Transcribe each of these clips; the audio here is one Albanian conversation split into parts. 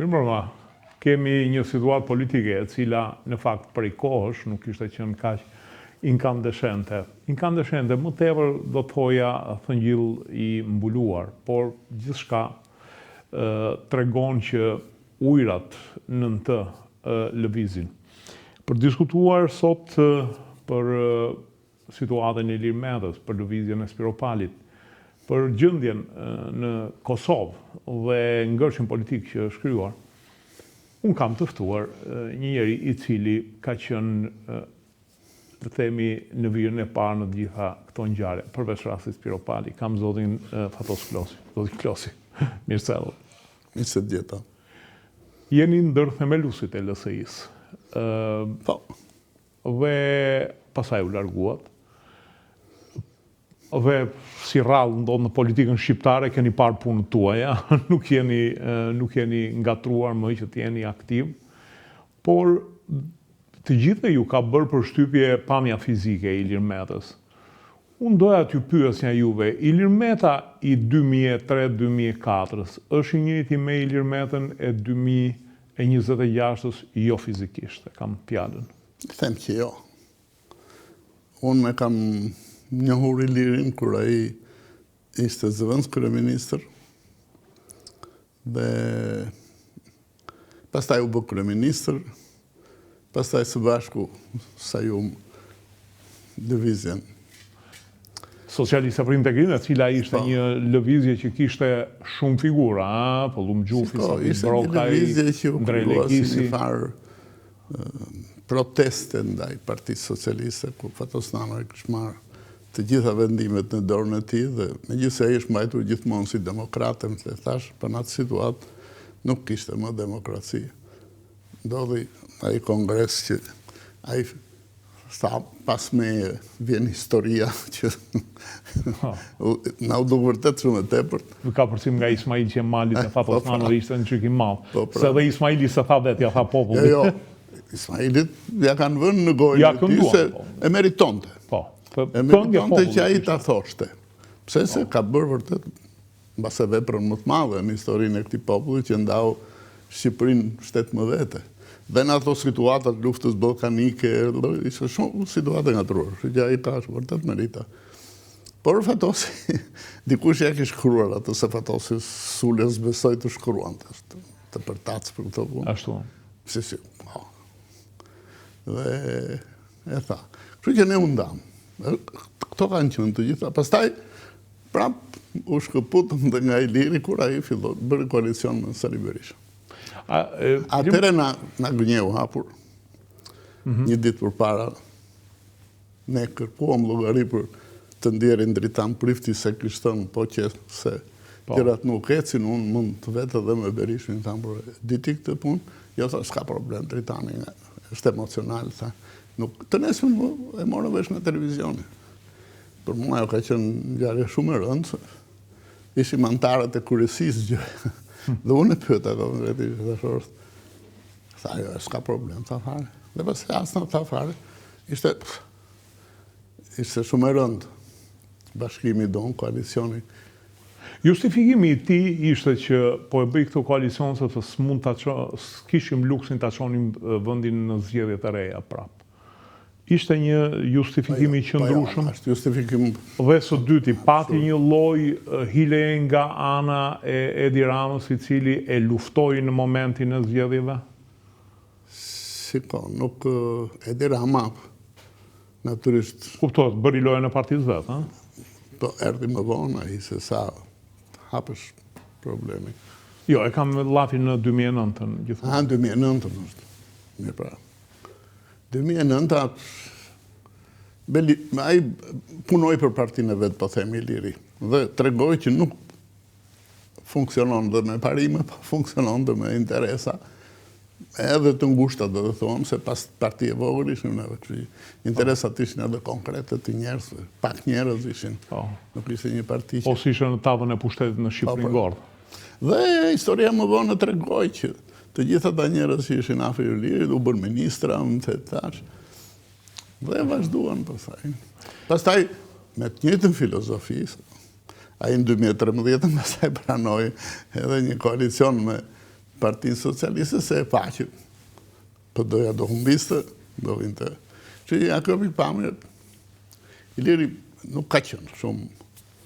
mërma, kemi një situatë politike e cila në fakt prej kohësh nuk ishte qenë kaq incandescente. Incandescente më tepër do të thoja thëngjell i mbuluar, por gjithçka tregon që ujrat nën të lëvizin. Për diskutuar sot për situatën e Ilir Metës, për lëvizjen e Spiropalit, për gjendjen në Kosovë dhe ngërshën politik që është krijuar, unë kam të ftuar një njeri i cili ka qenë, të themi, në vijën e parë në të gjitha këto ngjarje, përveç rastit Spiropali. Kam zotin Fatos Klosi. Zoti Klosi, mirë se erdhët. Mirë se djeta. Jeni ndër themeluesit e LSI-s. Po. Dhe pasaj u larguat. Dhe si rrallë ndodhë në politikën shqiptare, keni parë punën tuaja, nuk jeni ngatruar më që t'jeni aktiv, por të gjithë ju ka bërë përshtypje pamja fizike e Ilir Metës. Unë doja t'ju pyesja juve, Ilir Meta i 2003-2004 është i njëjti me Ilir Metën e 2026-s, jo fizikisht, e kam fjalën. Them që jo. Unë e kam njohur Ilirin kur ai ishte zëvendës kryeministër dhe pastaj u bë kryeministër, pastaj së bashku sa ju lëvizjen. Socialista për Integrim, e cila ishte një lëvizje që kishte shumë figura, Pollum Gjufi, Sabit Brokaj, Ndrej Lekisi. Një farë proteste ndaj Partisë Socialiste, ku Fatos Nano e kishte marrë të gjitha vendimet në dorën e tij dhe megjithëse ai është mbajtur gjithmonë si demokrat, më thash, për atë situatë nuk kishte më demokraci. Ndodhi ai kongres që ai sa pas me vjen historia që na u duk vërtet shumë e tepërt. Ka përcim nga Ismail Qemali dhe Fatos Nano ishte në çikim madh. Se dhe Ismaili sa tha vetë, ja tha popullit. Jo, Ismailit ja kanë vënë në gojë ja e tij se e meritonte. Po. E meritonte që ai ta thoshte. Pse se ka bërë vërtet mbase veprën më të madhe në historinë e këtij populli që ndau Shqipërinë shtet më vete. Dhe në ato situatat luftës ballkanike, ishte shumë situata ngatruar, që ai ka vërtet merita. Por Fatosi, dikush ja kishte shkruar atë se Fatosi Sulës besoi të shkruante, të përtac për këto punë. Ashtu. Si. Dhe e tha. Kështu që ne u ndam. Këto kanë qenë të gjitha. Pastaj, prap u shkëputëm dhe nga Iliri, kur ai filloi bëri koalicion me Sali Berisha. Atëre na gënjeu hapur. Një ditë përpara ne kërkuam llogari për të ndjerin Dritan Prifti se kishton, po që se gjërat nuk ecin, unë mund të vetë edhe me Berishën, thamë, por diti këtë punë, jo tha, s'ka problem, Dritani është emocional, tha. Të nesëm e morë vesh në televizioni. Për mua jo ka qenë ngjarje shumë e rëndë, ishim antarët e kryesisë gjë. Dhe unë e pyeta vetë dashur. Tha, jo, s'ka problem, tha fare. Dhe pas asnjë tha fare. Ishte shumë e rëndë. Bashkimi don, koalicioni. Justifikimi i tij ishte që po e bëj këtë koalicion se të s'mund s'kishim luksin ta çonim vendin në zgjedhjet e reja prap. Ishte një justifikim i qëndrueshëm. Është justifikim. Dhe së dyti, pati një lloj hile nga ana e Edi Ramës, i cili e luftoi në momentin e zgjedhjeve? Shiko, nuk Edi Rama natyrisht. Kuptohet, bëri lojën e partisë vet, ha? Po erdhi më vonë ai se sa hapësh problemi. Jo, e kam llafin në 2009-ën gjithmonë. 2009-ën është. Mirë pra. 2009 ai punoi për partinë e vet, po themi Iliri, dhe tregoi që nuk funksionon dhe me parime, po funksionon dhe me interesa, edhe të ngushta do të thonë, se pas parti e vogël ishin neve, interesat ishin edhe konkrete të njerëzve, pak njerëz ishin, nuk ishte një parti që... Po si ishin në tavën e pushtetit në Shqipërinë Gordë. Dhe historia më vonë tregoi që të gjitha ta njerëz që ishin afër Ilirit u bën ministra, më të tash. Dhe vazhduan pastaj. Pastaj me të njëjtën filozofi, ai në 2013 pastaj pranoi edhe një koalicion me Partinë Socialiste se e faqe. PD-ja do humbiste, do vinte. Që ja këpi pamjet, Iliri nuk ka qenë shumë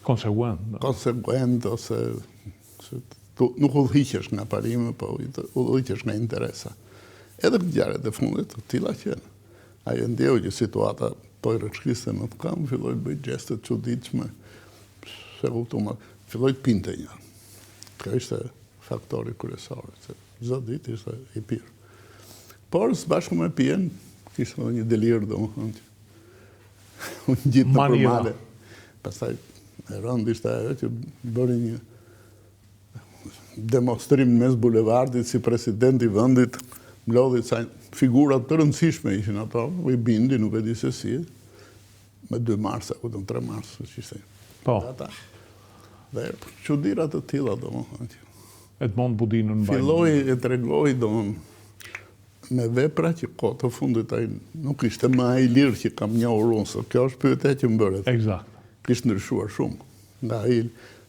konsekuent ose nuk udhëhiqesh nga parime, po udhëhiqesh nga interesa. Edhe këtë gjarët e fundit, tila qenë. Ajo ndjehu që situata po i rëçkiste në të kam, filloj të bëj gjestet çuditshme, se kuptuma, filloj të pinte një. Kjo ishte faktori kryesor, se çdo ditë ishte i pirë. Por së bashku me pijen, kishte edhe një delirë, domethënë që unë gjitë në përmale. Pastaj e rënd ishte ajo që bëri një demonstrim mes bulevardit si presidenti i vendit, mlodhi ca figurat të rëndësishme ishin ato, i bindi, nuk e di se si, me 2 mars, apo 3 mars, që ishte. Po. Dhe çuditëra të tilla, domethënë. Edmond Budinën mbaj. Filloi e tregoi domethënë me vepra që kohë të fundit ai nuk ishte më ai lirë që kam njohur unë, se kjo është pyetja që më bëret. Eksakt. Kishte ndryshuar shumë. Nga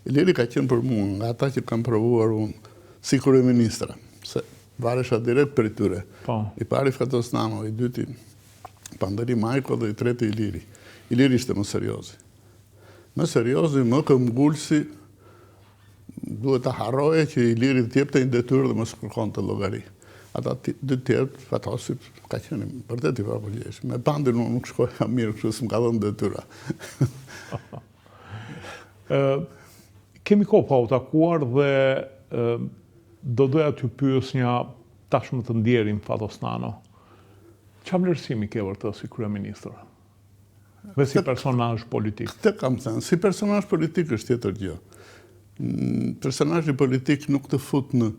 Iliri ka qenë për mua nga ata që kam provuar unë si kryeministra, se varesha direkt për tyre. Po. I pari Fatosnano, i dyti Panderi Majko dhe i treti Iliri. Iliri ishte më seriozi. Më seriozi, më këmbgulsi, duhet të harroje që Iliri të jepte një detyrë dhe më kërkonte llogari. Ata dy tjerë, Fatosi, ka qenë vërtet i papërgjegjshëm. Me Pandin unë nuk shkoja mirë, kështu s'm ka dhënë detyra. Kemi kohë pa u takuar dhe do doja t'ju pyesja tashmë të ndjerim Fatosnano. Çfarë vlerësimi ke vërtet si kryeministër? Dhe si personazh politik? Këtë kam thënë, si personazh politik është tjetër gjë. Personazhi politik nuk të fut në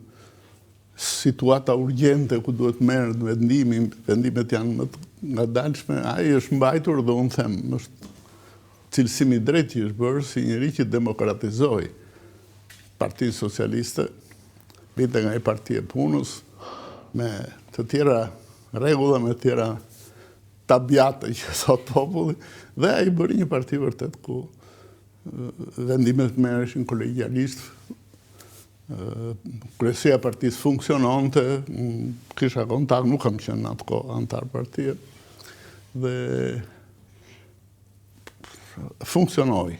situata urgjente ku duhet merret vendimet janë më të ngadalshme, ai është mbajtur dhe unë them, është cilësimi i drejtë që është bërë si njëri që demokratizoi Partinë Socialiste, vinte nga një parti e punës, me të tjera rregulla, me të tjera tabiate që thot populli, dhe ai bëri një parti vërtet ku vendimet merreshin kolegjialisht, kryesia e partisë funksiononte, kisha kontakt, nuk kam qenë në atë kohë antar partie, dhe funksionoi.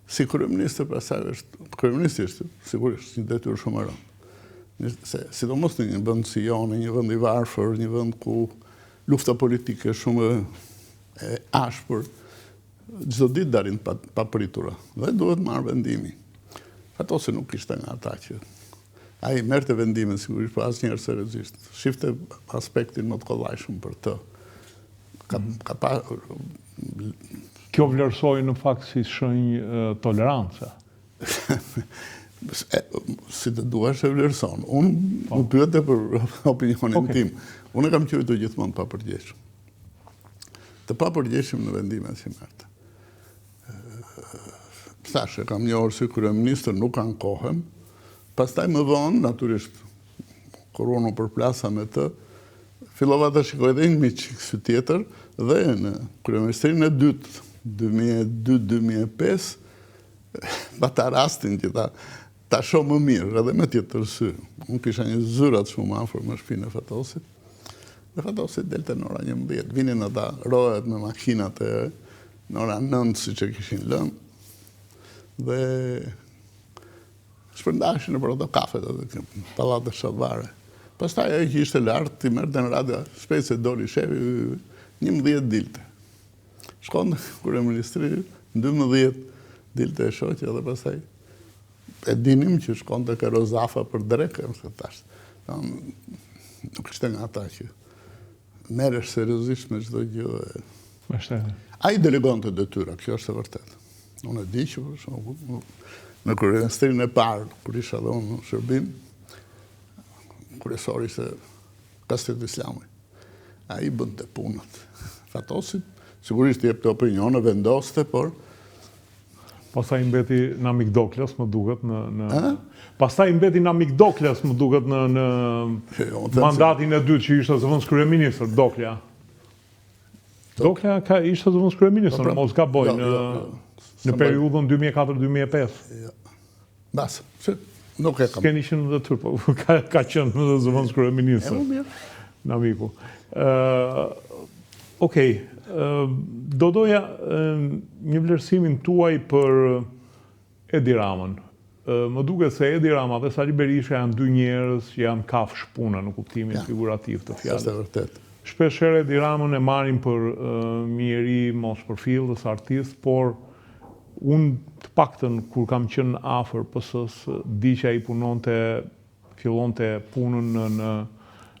Si kryeministër, pastaj kryeministri është sigurisht një detyrë shumë e rëndë. Sidomos në një vend si jonë, një vend i varfër, një vend ku lufta politike është shumë e ashpër, çdo ditë dalin papritura dhe duhet marrë vendimi. Fatosi nuk ishte nga ata që ai merrte vendimin sigurisht, por asnjëherë seriozisht. Shifte aspektin më të kollajshëm për të. Kjo vlerësoi në fakt si shenjë tolerance. Si të duash e vlerëson. Unë më pyete për opinionin tim. Unë kam qenë gjithmonë papërgjegjshëm. Të papërgjegjshëm në vendimet që merrte. Thashë, kam njohur si kryeministër, nuk kanë kohën. Pastaj më vonë, natyrisht, kur unë u përplasa me të, fillova të shikoj edhe një miqësi tjetër, dhe në kryeministrinë e dytë, 2002-2005, pata rastin që ta shoh më mirë, edhe me tjetër sy. Unë kisha një zyrat shumë afër me shtëpinë e Fatosit. Dhe Fatosit delte në ora 11. Vinin ata rohet me makinat e në ora 9, siç e kishin lënë. Dhe shpërndashin në për ato kafet edhe pallat e Shodvare. Pastaj ai që ishte lart, i merrte në radio, shpejt se doli shefi, 11 dilte. Shkon kryeministri, 12 dilte e shoqja dhe pastaj e dinim që shkon te Rozafa për drekën, se tash. Nuk ishte nga ata që merresh seriozisht me çdo gjë. Ai delegonte detyra, kjo është e vërtetë. Unë e di që për shembull në kryeministrinë e parë, kur isha dhe unë në shërbim, kryesori ishte Kastrit Islami. Ai bënte punët. Fatosi sigurisht jepte opinione, vendoste, por pastaj mbeti në Amikdokles, më duket pastaj mbeti në Amikdokles, më duket në mandatin e dytë që ishte zëvendës kryeministër, Doklja. Doklja ishte zëvendës kryeministër, mos gaboj, në periudhën 2004-2005. Basë, Nuk e kam. S'keni qenë dhe tërë, po ka qenë dhe zëvëndës kryeministër. Në amiku. Okej, do doja një vlerësimin tuaj për Edi Ramën. Më duket se Edi Rama dhe Sali Berisha janë dy njerëz që janë kafshë puna në kuptimin figurativ të fjalës. Është e vërtet. Shpeshherë Edi Ramën e marrin për njeri mos përfill dhe artist, por unë të paktën kur kam qenë afër PS-s, di që ai fillonte punën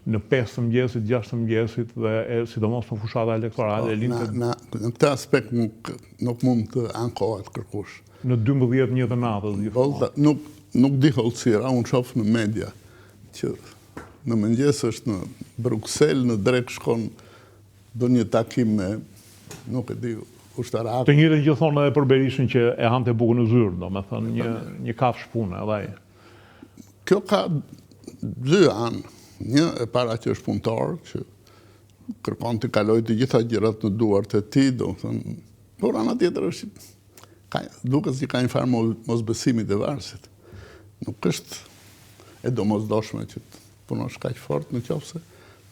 në 5 të mëngjesit, 6 të mëngjesit dhe sidomos në fushata elektorale. Në këtë aspekt nuk mund të ankohet kërkush. Në 12:01 të natës. Nuk di hollësira, unë shoh në media që në mëngjes është në Bruksel, në drek shkon do një takim me, nuk e di, ushtarak. Të njëjtën që thonë edhe për Berishën që e hante bukën në zyrë, do me thënë një kafshë pune, edhe ai. Kjo ka dy anë. Një e para që është punëtor, që kërkon të kaloj të gjitha gjërat në duart e tij, do të thënë, por ana tjetër është duket si ka një farë mosbesimit e varësit. Nuk është e domosdoshme që të punosh kaq fort në qoftë se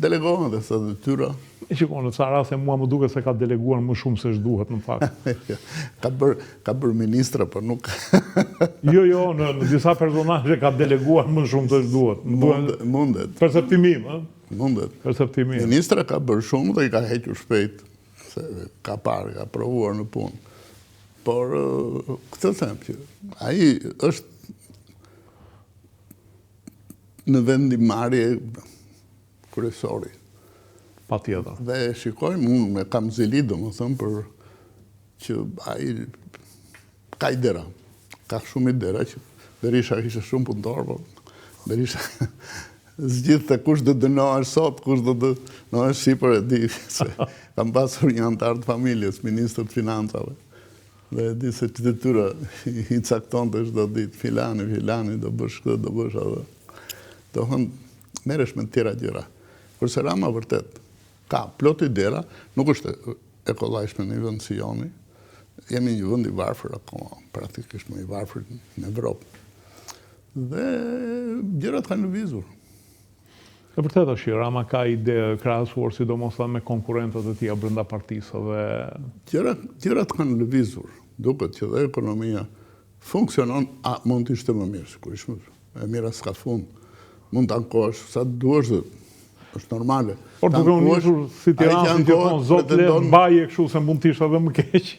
delegohen dhe sa detyra. Shikon, në ca raste mua më duket se ka deleguar më shumë se ç'duhet në fakt. Ka bërë ministra, por nuk. Jo, në disa personazhe ka deleguar më shumë se ç'duhet. Mundet. Perceptimim, ëh? Mundet. Perceptimim. Ministra ka bërë shumë dhe i ka hequr shpejt, se ka parë, ka provuar në punë. Por këtë them që ai është në vendimarrje kryesori. Patjetër. Dhe shikojmë, unë me kam zili, domethënë, për që ai ka idera. Ka shumë idera që Berisha ishte shumë punëtor, po Berisha zgjidhte të kush do dënohesh sot, kush do dënohesh sipër, e di se kam pasur një antar të familjes, ministër të financave. Dhe e di se që detyra i caktonte çdo ditë, filani do bësh këtë, do bësh atë. Do thënë, merresh me tjera gjëra. Kurse Rama vërtet ka plot idera, nuk është e kollajshme në një vend si joni. Jemi një vend i varfër akoma, praktikisht më i varfër në Evropë. Dhe gjërat kanë lëvizur. E vërtet është që Rama ka ide krahasuar sidomos me konkurrentët e tij brenda partisë dhe gjërat kanë lëvizur. Duket që dhe ekonomia funksionon, mund të ishte më mirë, sigurisht. E mira s'ka fund. Mund të ankohesh sa të duash dhe është normale. Por duke unë njësur si Tiranë, si që thonë, zotë le mbaje kështu se mund t'ishtë edhe më keq.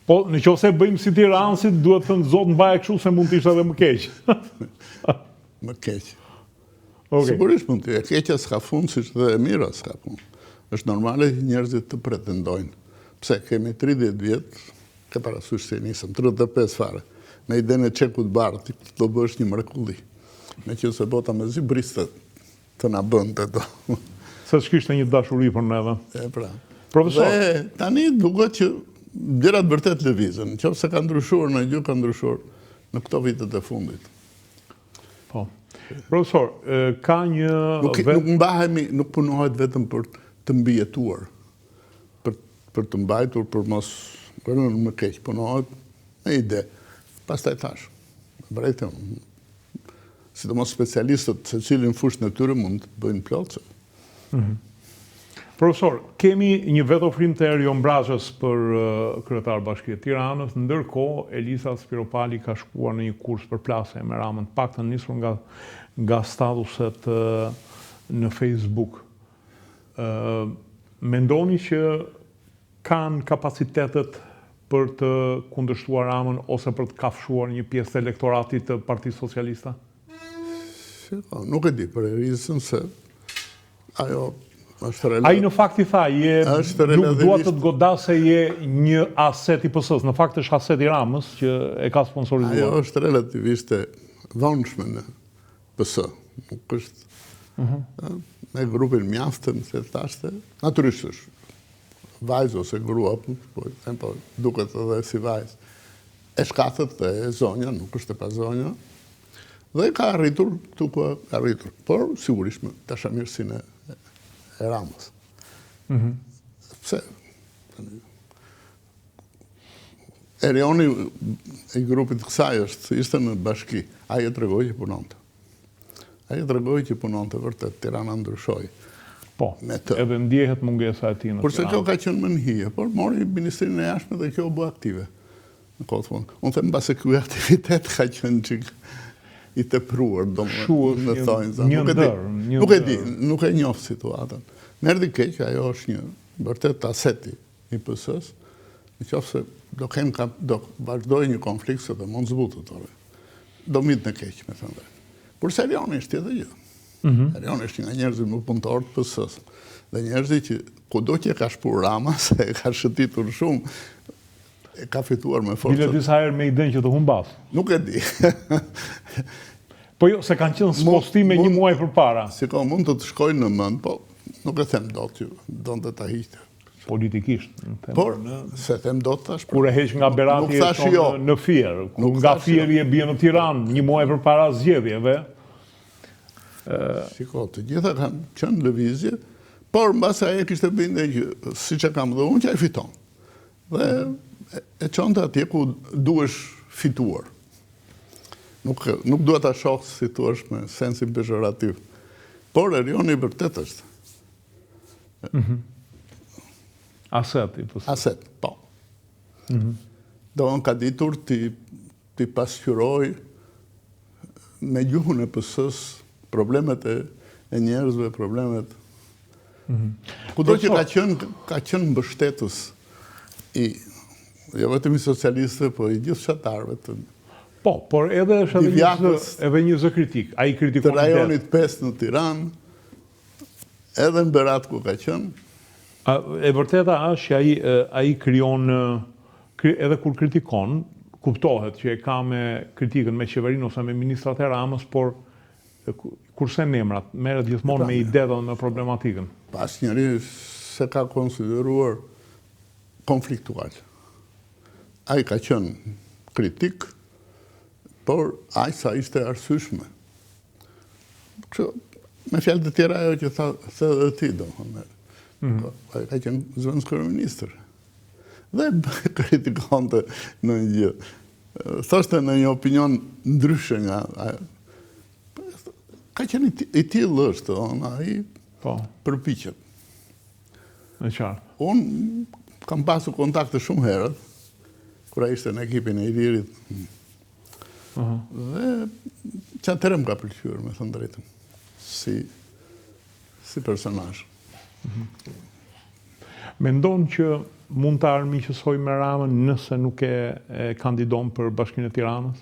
Po në qoftë se bëjmë si Tiranësit, duhet të thënë zotë mbaje kështu se mund t'ishtë edhe më keq. Më keq. Sigurisht mund të, e keqja s'ka fund, si që dhe e mira s'ka fund. Është normale njerëzit të pretendojnë. Pse kemi 30 vjetë, ke parasysh se nisëm 35 fare, me idenë e çekut bardh, do bësh një mrekulli. Me që se bota me zi bristet të na bënte do. Se s'kishte një dashuri për neve. Pra. Profesor. Dhe tani duket që gjërat vërtet lëvizën. Nëse ka ndryshuar në gjë, ka ndryshuar në këto vitet e fundit. Po. Profesor, ka një... Nuk mbahemi, nuk punohet vetëm për të mbijetuar. Për të mbajtur, për mos... Për në më keq, punohet me ide. Pastaj thash, brejtëm, sidomos specialistët se cilin fushë në tyre mund të bëjnë plotëse. Profesor, kemi një vetofrim të Erion Brazës për kryetar Bashkia e Tiranës, ndërkohë Elisa Spiropali ka shkuar në një kurs për plasje me Ramën, paktën nisur nga statuset në Facebook. Mendoni që kanë kapacitetet për të kundërshtuar Ramën ose për të kafshuar një pjesë të elektoratit të Partisë Socialiste? Nuk e di për Elisën se ajo është relativt. Ai në fakt i tha, nuk dua të të godas se je një aset i PS-s, në fakt është aset i Ramës që e ka sponsorizuar. Ajo është relativisht e vonshme në PS. Nuk është me grupin mjaftën se thashte, natyrisht është vajzë ose grua, po duket edhe si vajzë. E shkatët dhe e zonja, nuk është e pa zonja, dhe ka arritur këtu ku ka arritur, por sigurisht me dashamirësinë e Ramës. Pse? Erioni i grupit kësaj ishte në bashki. Aje të regoj që punonte. Vërtet, Tirana ndryshoi. Po, edhe ndjehet mungesa e tij në Tiranë. Kurse kjo ka qenë më në hije, por mori Ministrinë e Jashtme dhe kjo u bë aktive. Në kohë fundit. Unë them mbase ky aktivitet ka qenë çik i tepruar, domethënë thonjë. Nuk e njoh situatën. Në erdhi keq, ajo është një vërtet aseti i PS-s, nëse do vazhdojë një konflikt se do mund zbutet orë. Do mit në keq, me thënë drejt. Kurse Erioni është tjetër gjë. Erioni është nga njerëzit më punëtor të PS-s. Dhe njerëzit që kudo që ka shpur Rama, se e ka shëtitur shumë, e ka fituar me forcë. Bile disa herë me idenë që të humbas. Nuk e di. Po jo, se kanë qenë spostime një muaj përpara. Siko, mund të shkojnë në mend, po nuk e them dot që donte ta hiqte. Politikisht. Por, se them dot tash. Kur e heq nga Berati në Fier, kur nga Fieri e bie në Tiranë një muaj përpara zgjedhjeve. Shiko, të gjitha kanë qenë lëvizje, por mbase ai kishte bindje që siç e kam dhe unë që ai fiton. Dhe e çonte atje ku duhesh fituar. Nuk duhet ta shoh si thua me sensin pejorativ. Por Erioni vërtet është. Aset, po. Do në ka ditur t'i pasqyroj me gjuhën e PS-s problemet e njerëzve, problemet. Kudo që ka qenë mbështetës jo vetëm i socialistëve, po i gjithë fshatarëve të po, por edhe është edhe një zë kritik. Ai kritikon të rajonit 5 në Tiranë, edhe në Berat ku ka qenë. E vërteta është që ai krijon, edhe kur kritikon, kuptohet që e ka me kritikën me qeverinë ose me ministrat e Ramës, por kurse në emrat, merret gjithmonë me ide dhe me problematikën. Asnjëri se ka konsideruar konfliktual. Ai ka qenë kritik, por ai sa ishte arsyeshme. Me fjalë të tjera ajo që tha dhe ti, domethënë. Ai ka qenë zëvendës kryeministër. Dhe kritikonte në një gjë. Thoshte në një opinion ndryshe nga ka qenë i tillë është, ai përpiqet. Në qartë. Unë kam pasur kontakte shumë herët, kur ai ishte në ekipin e Ilirit. Dhe që atërëm ka pëlqyer, me thënë drejtën, si personazh. Mendon që mund të armiqësoj me Ramën nëse nuk e kandidon për Bashkinë e Tiranës?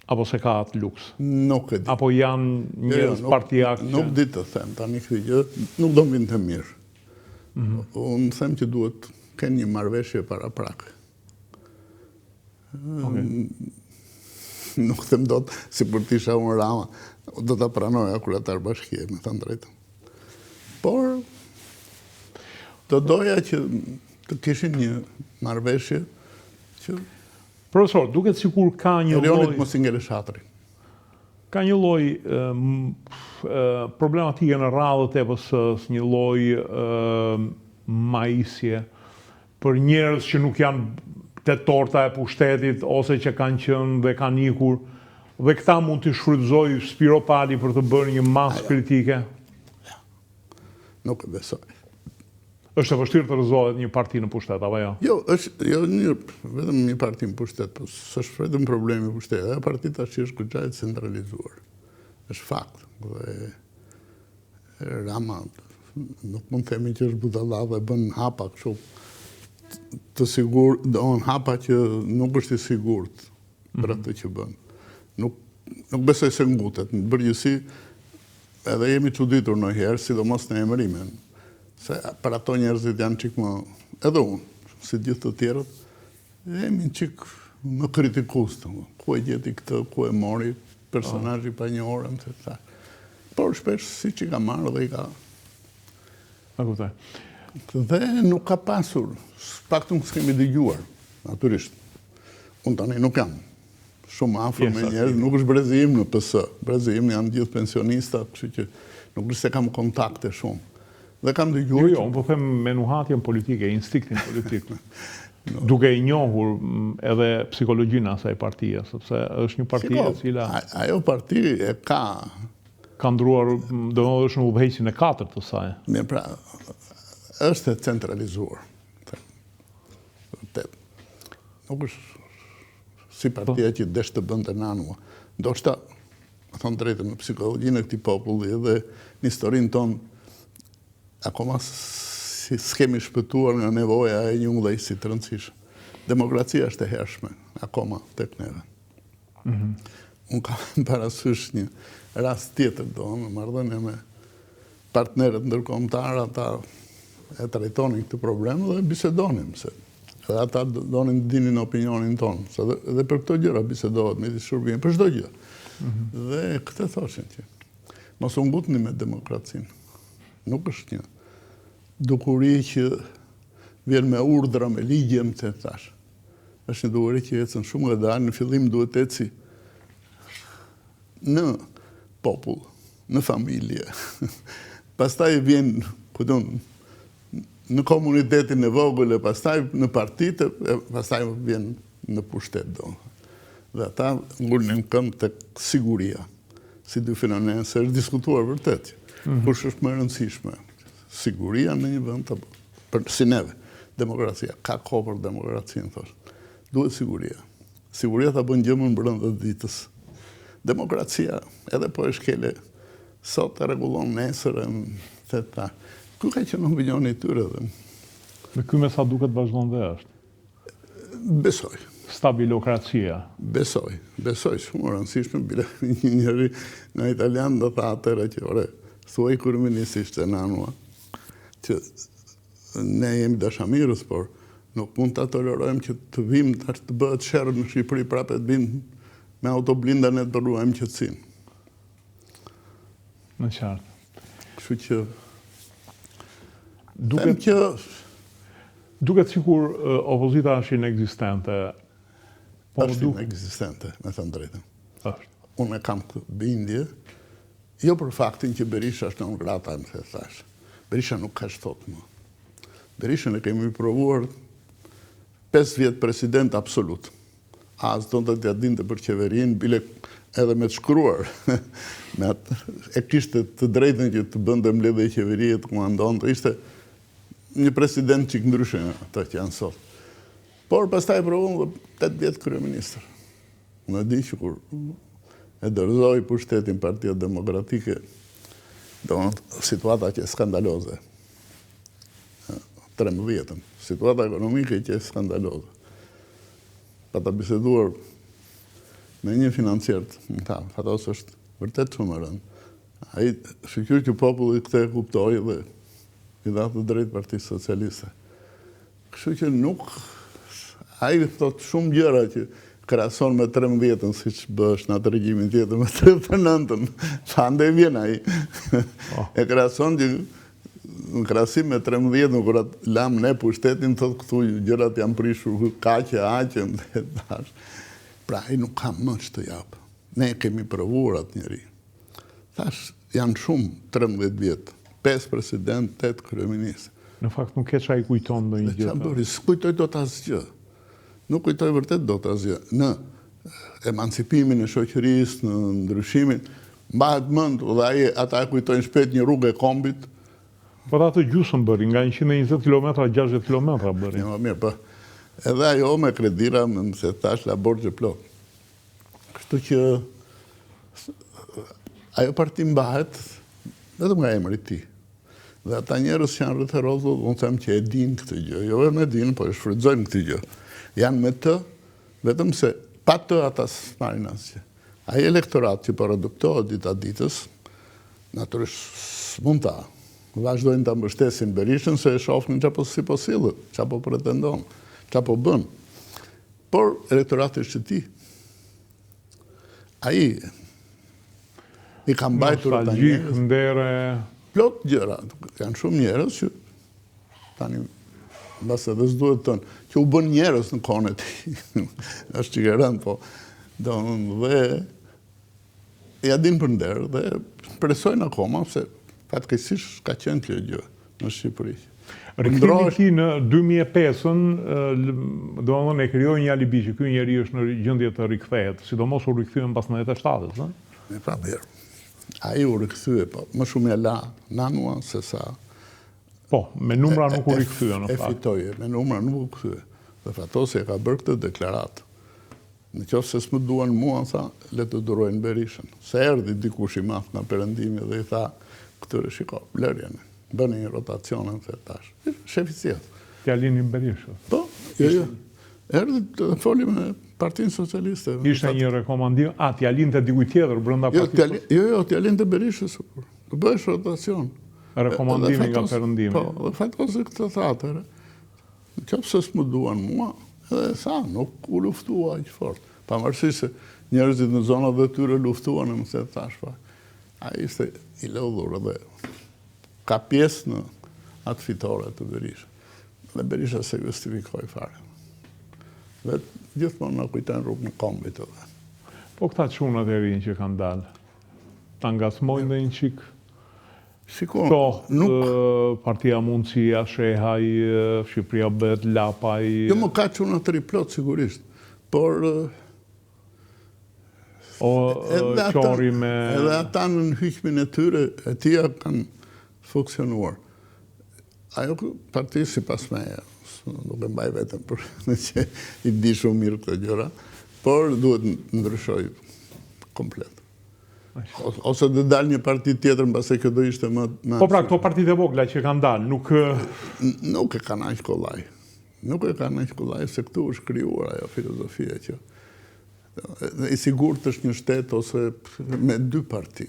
Apo se ka atë luks? Nuk e di. Apo janë njerëz partijak? Nuk di të them, tani këtë gjë nuk do më vinte mirë. Unë them që duhet kenë një marrëveshje para prakë. Nuk them dot si për t'isha unë Rama, do ta pranoja kryetar bashkie, me thënë drejtën. Por do doja që të kishin një marrëveshje që Profesor, duket sikur ka një Erionit mos i ngele shatrin. Ka një lloj problematike në radhët e PS-s, një lloj maisje për njerëz që nuk janë te torta e pushtetit ose që kanë qenë dhe kanë ikur, dhe këta mund të shfrytëzojë Spiro Pali për të bërë një masë kritike. Nuk e besoj. Është e vështirë të rrëzohet një parti në pushtet, apo jo? Jo, është vetëm një parti në pushtet, po s'është vetëm problemi i pushtetit. Ajo parti tash është goxha e centralizuar. Është fakt. Dhe Rama nuk mund të themi që është budalla dhe bën hapa kështu të sigurt, don hapa që nuk është i sigurt për atë që bën. Nuk besoj se ngutet. Në përgjithësi edhe jemi çuditur ndonjëherë, sidomos në emërimin. Se për ato njerëzit janë qik më, edhe unë, si gjithë të tjerët, jemi qik më kritikus të më. Ku e gjeti këtë, ku e mori personazhi pa një orën, se ta. Por shpesh si që ka marrë dhe i ka. Dhe nuk ka pasur, paktën s'kemi dëgjuar, natyrisht. Unë tani nuk jam shumë afër me njerëz, nuk është brezim në PS. Brezim janë gjithë pensionista, kështu që nuk është se kam kontakte shumë. Dhe kam dëgjuar. Jo, unë po them me nuhatjen politike, instiktin politik. Duke i njohur edhe psikologjinë asaj partie, sepse është një parti e cila ajo parti e ka ndruar, domethënë është në udhëheqjen e 4 të saj. Mirë, pra, është e centralizuar. Vërtet. Nuk është si partia që desh të bënte nanua. Ndoshta, më thonë drejtën, në psikologjinë e këtij populli dhe në historinë tonë, akoma s'kemi shpëtuar nga nevoja e një udhëheqësi të rëndësishëm. Demokracia është e hershme, akoma tek neve. Unë kam parasysh një rast tjetër, në marrëdhënie me partnerët ndërkombëtar, ata e trajtonin këtë problem dhe bisedonim, se edhe ata donin të dinin opinionin tonë, se dhe për këto gjëra bisedohet me shërbime, për çdo gjë. Dhe këtë thoshin që mos u ngutni me demokracinë. Nuk është një dukuri që vjen me urdhra, me ligje, më të thash. Është një dukuri që ecën shumë ngadalë, në fillim duhet eci në popull, në familje. Pastaj vjen, në komunitetin e vogël, e pastaj në partitë, e pastaj vjen në pushtet do. Dhe ata ngulnin këmbë tek siguria, si dy fenomene se është diskutuar vërtet. Kush është më e rëndësishme? Siguria në një vend si neve, demokracia. Ka kohë për demokracinë, thosh. Duhet siguria. Siguria ta bën gjëmën brenda ditës. Demokracia, edhe po e shkele, sot e rregullon nesërën, theta. Ku ka qenë opinioni i tyre dhe? Me ky me sa duket vazhdon dhe është. Besoj. Stabilokracia. Besoj shumë rëndësishme, bile një njëri nga italian do tha atëre që, ore, thuaj kryeministri ishte nanua, që ne jemi dashamirës, por nuk mund të tolerojmë që të vim të bëhet sherrë në Shqipëri prapë të vim me autoblinda ne të ruajmë qetësinë. Në qartë. Kështu që duket sikur opozita është inekzistente. Është inekzistente, me thënë drejtën. Është. Unë e kam këtë bindje, jo për faktin që Berisha është non grata, më the thash. Berisha nuk ka shtot më. Berishën e kemi provuar 5 vjetë president absolut. As do të t'ja dinte për qeverinë, bile edhe me të shkruar. E kishte të drejtën që të bënde mbledhje qeverie, të komandon, të ishte një president që ndryshe ata që janë sot. Por pastaj provon 8 vjetë kryeministër. Në di që kur e dorëzoi pushtetin Partia Demokratike, situata që e skandaloze. 13-ën. Situata ekonomike që e skandaloze. Pa ta biseduar me një financiert, më ta, fatos është vërtet shumë rëndë. Ai shqyr që populli këtë e kuptoi dhe i dha të drejtë Partisë Socialiste. Kështu që nuk, ai thot shumë gjëra që krahason me 13-ën, siç bësh në atë regjimin tjetër me 39-ën. Fande vjen ai. E krahason që në krahasim me 13-ën, kur atë lam ne pushtetin, thot këtu gjërat janë prishur kaqe, aqe, thash. Pra, ai nuk ka më që të japë. Ne kemi provuar atë njeri. Thash, janë shumë 13 vjetë. 5 president, 8 kryeministë. Në fakt nuk e çaj kujton ndonjë gjë. Kujtoj dot asgjë. Nuk kujtoj vërtet dot asgjë. Në emancipimin e shoqërisë, në ndryshimin, mbahet mend dhe ai ata kujtojnë shpejt një rrugë e kombit. Po ato gjysmë bëri, nga 120 km, 60 km bëri. Jo, mirë, po. Edhe ajo me kredira, më se thash la borxhe plot. Kështu që ajo parti mbahet vetëm nga emri i tij. Dhe ata njerëz që janë rreth rrotullt, unë them që e dinë këtë gjë. Jo vetëm e dinë, po e shfrytëzojnë këtë gjë. Janë me të, vetëm se pa të ata s'marrin asgjë. Ai elektorat që po reduktohet dita ditës, natyrisht s'mund ta vazhdojnë ta mbështesin Berishën se e shohin çapo si po sillet, çapo pretendon, çapo bën. Por elektorati është i tij. Ai i ka mbajtur ta ndere plot gjëra. Janë shumë njerëz që tani mbas edhe s'duhet tonë, që u bën njerëz në kohën e tij. Është që rënd, po dhe ja din për nder dhe presojnë akoma se fatkeqësisht ka qenë kjo gjë në Shqipëri. Rikthimi ti në 2005-ën, domethënë e krijoi një alibi që ky njeri është në gjendje të rikthehet, sidomos u rikthyen pas 97-s, ëh? Me pa mirë. Ai u rikthye, po më shumë e la nanua se sa. Po, me numra nuk u rikthye në fakt. E fitoi, me numra nuk u kthye. Dhe fatosi e ka bërë këtë deklaratë. Në qoftë se s'më duan mua, tha, le të durojnë Berishën. Se erdhi dikush i madh nga Perëndimi dhe i tha, këtyre shiko, lërjen, bëni një rotacionën se tash. Shefi Cihat. Djalin Berishës. Po, jo. Erdhi të foli me Partinë Socialiste. Ishte një rekomandim, t'ja linte dikujt tjetër brenda partisë. Jo, t'ja linte Berishës. Të bëhesh rotacion. Rekomandimi nga Perëndimi. Po, dhe fatosi këtë thatë. Qoftë se s'më duan mua, edhe sa, nuk u luftua aq fort. Pavarësisht se njerëzit në zonat dhe tyre luftuan, më se thash pa. Ai ishte i lodhur dhe ka pjesë në atë fitore të Berishës. Dhe Berisha se justifikoi fare. Dhe gjithmonë na kujton rrugën e kombit edhe. Po këta çunat e rinj që kanë dalë, ta ngacmojnë dhe një çik. Partia Mundësia, Shehaj, Shqipëria bëhet Lapaj. Jo më ka çuna të riplot sigurisht, por qori me... Edhe ata në hyqmin e tyre, e tia kanë funksionuar. Ajo parti si pas meja, nuk e mbaj vetëm për në që i di shumë mirë këtë gjëra, por duhet ndryshoj komplet. Ose dhe dalë një parti tjetër, mbase kjo do ishte më... Po pra, këto partit e vogla që kanë dalë, nuk... Nuk e kanë aq kollaj. Nuk e kanë aq kollaj, se këtu është krijuar ajo filozofia që... I sigurt është një shtet ose me dy parti.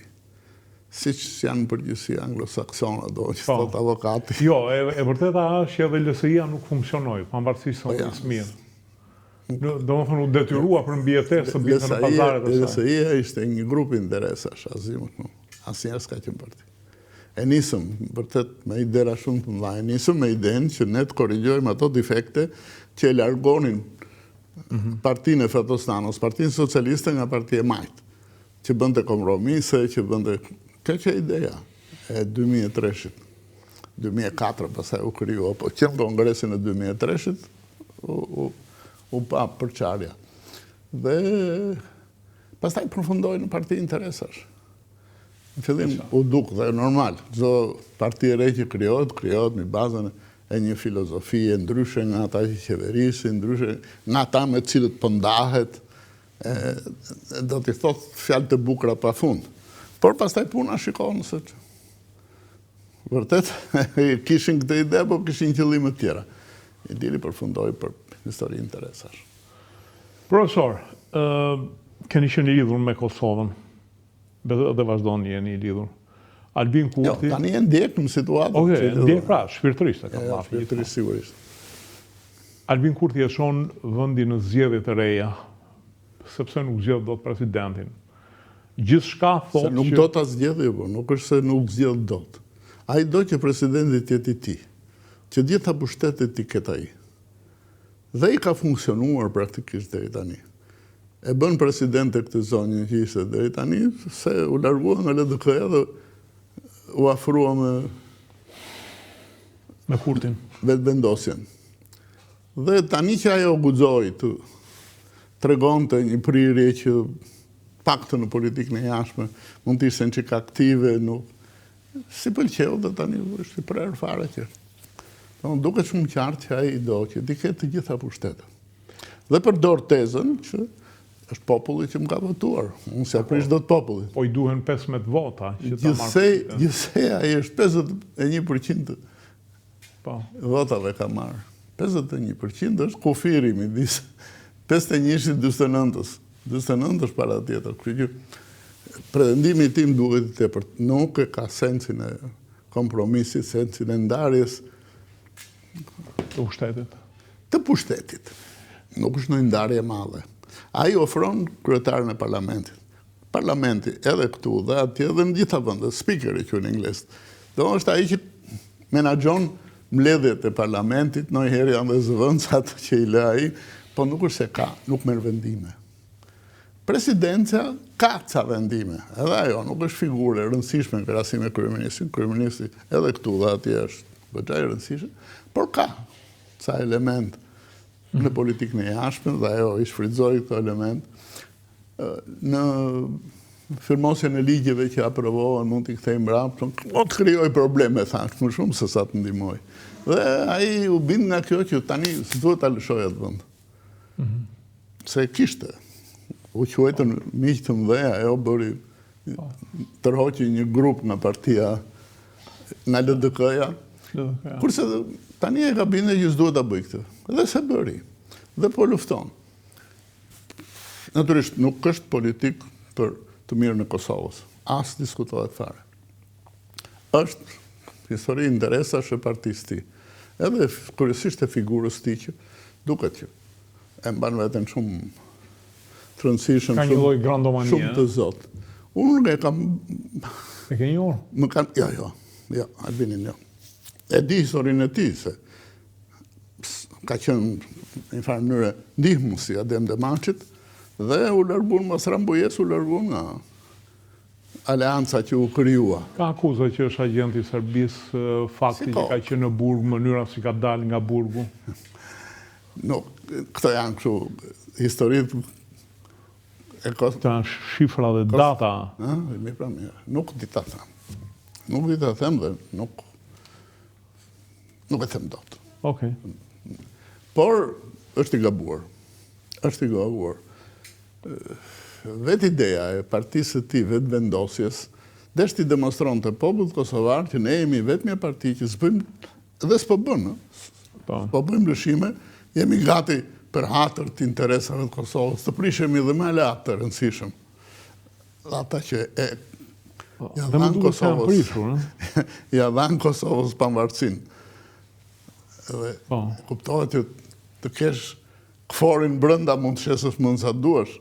Siç janë përgjithësi anglosaksona, do që thot avokati. Jo, e vërteta është që edhe LSI-a nuk funksionoi, pavarësisht se është mirë. Do më thënë u detyrua për mbjetesë të binte në pazaret e saj. LSI-a ishte një grup interesash, asnjëherë s'ka qenë parti. E nisëm, vërtet, me idera shumë të mëdha, nisëm me idenë që ne të korrigjojmë ato defekte që e largonin partinë e Fratostanos, Partinë Socialiste nga Partia e Majt, që bënte kompromise, që bënte... Kjo që e ideja e 2003-shit, 2004 pasaj u kriju, po qenë kongresin e 2003-shit, u pa përqarja. Dhe pastaj përfundoj në parti interesash. Në fillim u duk dhe normal. Çdo parti e re që krijohet në bazën e një filozofie ndryshe nga ata që qeverisin, ndryshe nga ata me cilët pëndahet, do t'i thot fjalë të bukura pa fund. Por pastaj puna shikon se vërtet kishin këtë ide, po kishin qëllime të tjera. I diri përfundoi për histori interesash. Profesor, keni qenë i lidhur me Kosovën dhe vazhdoni jeni i lidhur. Albin Kurti... Jo, tani e ndjek në situatë. Oke, ndjek pra, shpirtërisht e kam marrë. Shpirtërisht sigurisht. Albin Kurti e shon vendin në zgjedhjet e reja, sepse nuk zgjedh dot presidentin. Gjithçka thotë se nuk do ta zgjedhë, po nuk është se nuk zgjedh dot. Ai do që presidenti të jetë i tij, që gjitha pushtetet i ketë ai. Dhe i ka funksionuar praktikisht deri tani. E bën president e këtë zonë që ishte deri tani, se u largua nga LDK-ja dhe u afrua me Kurtin. Vetëvendosjen. Dhe tani që ajo guxoi të tregonte një prirje që paktë në politikën e jashtme, mund të ishte në çik aktive, nuk si pëlqeu dhe tani është i prerë fare që. Duket shumë qartë që ai do që t'i ketë të gjitha pushtetet. Dhe përdor tezën që është populli që më ka votuar. Unë se aprish do të populli. Po i duhen 15 vota që ta marrë. Gjithsej ai është 51% votave ka marrë. 51% është kufiri midis 51-shit 49-s. 49 është para tjetër. Pretendimi tim duhet të tepër, nuk e ka sensin e kompromisit, sensin e ndarjes të pushtetit. Të pushtetit. Nuk është në ndarje madhe. Ai ofron kryetarën e parlamentit. Parlamenti edhe këtu dhe atje dhe në gjitha vendet, speakeri që në ingles. Do është ai që menaxhon mbledhjet e parlamentit, ndonjëherë janë dhe zëvendësat që i lë ai, po nuk është se ka, nuk merr vendime. Presidencia ka ca vendime, edhe ajo nuk është figurë e rëndësishme në krahasim me kryeministin. Kryeministi edhe këtu dhe atje është bëgja e rëndësishme, por ka ca element në politikën e jashtme dhe ajo i shfrytëzoi këto element në firmosjen e ligjeve që aprovohen, mund t'i kthejmë mbrapa, po të krijoj probleme thash, më shumë se sa të ndihmoj. Dhe ai u bind nga kjo që tani s'duhet ta lëshoj atë vend. Se kishte u quajtën miq të mëdhenj, ajo bëri tërhoqi një grup nga partia, nga LDK-ja, kurse tani e ka bindë që s'duhet ta bëj këtë. Dhe se bëri. Dhe po lufton. Natyrisht nuk është politik për të mirën e Kosovës. As diskutohet fare. Është histori interesash e partisë tij. Edhe kryesisht e figurës tij që duket që e mban veten shumë të rëndësishëm, ka një lloj grandomanie, shumë të zot. Unë e kam e ke njohur? Më kanë jo, Albinin jo. E di historinë e tij se ka qenë në farë mënyrë ndihmuesi Adem Demaçit dhe u larguan mos Rambujes, u larguan nga aleanca që u krijua. Ka akuza që është agent i Serbisë, fakti që ka qenë në burg, mënyra si ka dalë nga burgu? Nuk, këto janë kështu historitë Këto janë shifra dhe data. Mirë. Nuk di ta them. Nuk di ta them dhe nuk e them dot. Okej. Por është i gabuar. Është i gabuar. Vetë ideja e partisë së tij, vetë vendosjes, deshti demonstron të popullit kosovar që ne jemi vetëm një parti që s'bëjmë dhe s'po bën, po bëjmë lëshime, jemi gati për hatër të interesave të Kosovës, të prishemi dhe më lart të rëndësishëm. Ata që ja dhanë Kosovës pavarësinë. Dhe kuptohet që të kesh këforin brenda mund të shesësh mund sa duash,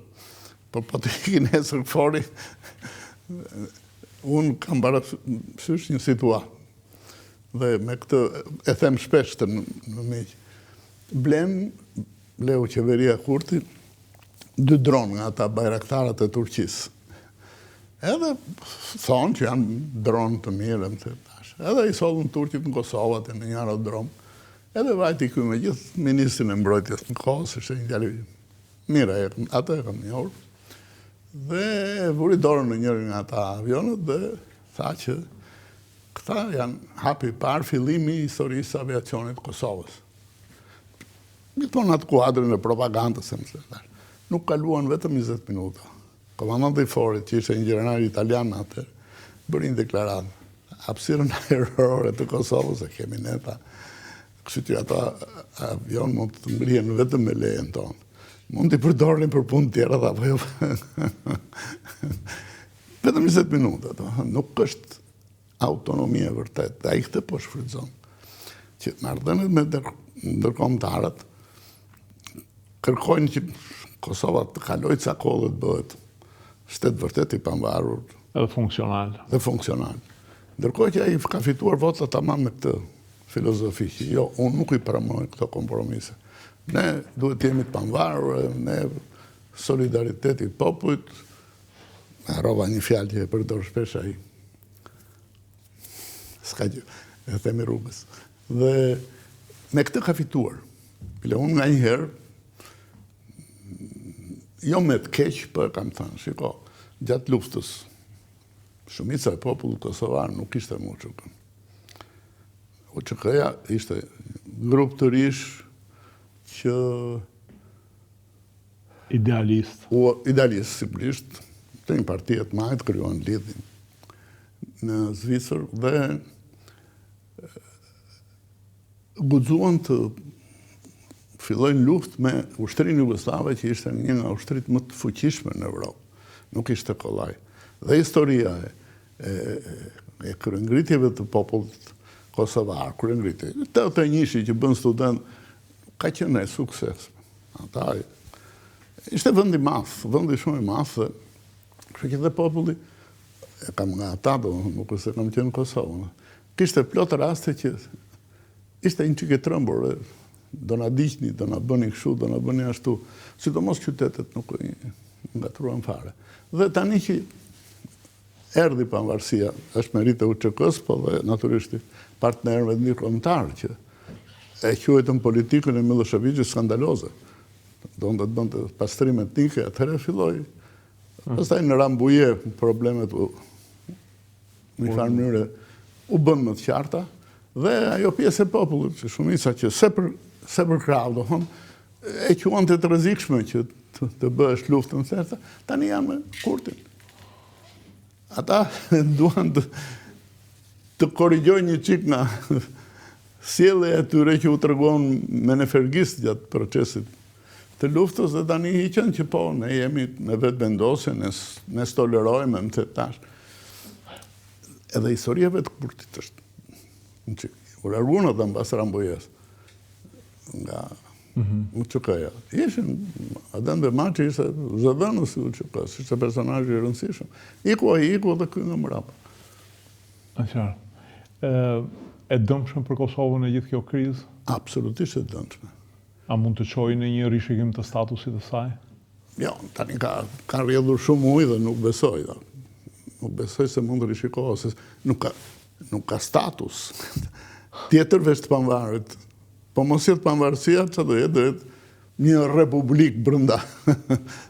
por po të ikin nesër këforin, unë kam parasysh një situatë. Dhe me këtë e them shpesh të në miq. Bleu qeveria Kurti 2 dronë nga ata bajraktarët e Turqisë. Edhe thonë që janë dronë të mirë, edhe i sollën turqit në Kosovë atë në një aerodrom. Edhe vajti këy me gjithë ministrin e mbrojtjes në kohës, ishte një djalë mirë, atë e kam njohur. Dhe vuri dorën në njërin nga ata avionët dhe tha që këta janë hapi parë fillimi i historisë aviacionit Kosovës. Gjithmonë atë kuadrin e propagandës, nuk kaluan vetëm 20 minuta. Komandanti i forit, që ishte një gjeneral italian atë, bëri një deklaratë. Hapësirën ajrore të Kosovës e kemi neta. Kështu që ata avion mund të ngrihen vetëm me lejen tonë. Mund t'i përdorin për punë tjera dhe apo jo. Vetëm 20 minuta. Nuk është autonomia vërtet. Ai këtë po shfrytëzon. Që marrëdhëniet me ndërkombëtarët kërkojnë që Kosova të kalojë ca kohë të bëhet shtet vërtet i pavarur edhe funksional. Ndërkohë që ai ka fituar vota tamam me këtë filozofi që jo, unë nuk i pranoj këto kompromise. Ne duhet jemi të pavarur, ne solidariteti i popullit, harrova një fjalë që e përdor shpesh ai. S'ka gjë, e themi rrugës. Dhe me këtë ka fituar. Bile unë nga një herë, jo me të keq, për kam thënë, shiko, gjatë luftës, shumica e popullit kosovar nuk ishte UÇK. UÇK-ja ishte grup të rish që idealist, sigurisht, të një parti të madhe krijuan lidhjen në Zvicër dhe guxuan të fillojnë luftë me ushtrinë jugoslave që ishte një nga ushtrit më të fuqishme në Evropë. Nuk ishte kollaj. Dhe historia e kryengritjeve të popullit kosovar, kryengritje, të njëshi që bën student, ka qenë e sukses. Ata ishte vend i madh, vendi shumë i madh, kështu që dhe populli, e kam nga ata, nuk se kam qenë në Kosovë, kishte plot raste që ishte një çike trembur, do na diqni, do na bëni kështu, do na bëni ashtu, sidomos qytetet nuk ngatruan fare. Dhe tani që erdhi pavarësia, është merit e UÇK-s, po dhe natyrisht partnerëve ndërkombëtar që e quajtën politikën e Miloševićit skandaloze. Donte të bënte pastrime etnike, atëherë filloi. Pastaj në Rambuje problemet në një farë mënyrë u bën më të qarta dhe ajo pjesë e popullit, që shumica që se për krahë, do thonë, e quante të rrezikshme që të bëhesh luftën therta, tani janë me Kurtin. Ata duan të korrigjojnë një çik nga sjellja e tyre që u tregon me nefergist gjatë procesit të luftës dhe tani i qenë që po, ne jemi me vetë vendosje, ne tolerojmë më të tash. Edhe historia vetë Kurtit është. U larguan ata mbas Rambujes nga UÇK-ja. Ishin Adem Bemaçi ishte zëdhënës i UÇK-s, ishte personazh i rëndësishëm. Iku dhe ky nga mbrapa. E dëmshme për Kosovën e gjithë kjo krizë? Absolutisht e dëmshme. A mund të çojë në një rishikim të statusit të saj? Jo, tani ka rrjedhur shumë ujë dhe nuk besoj. Nuk besoj se mund të rishikohet, se nuk ka status. Tjetër veç të pavarët. Po mos jetë pavarësia, që do jetë një republik brenda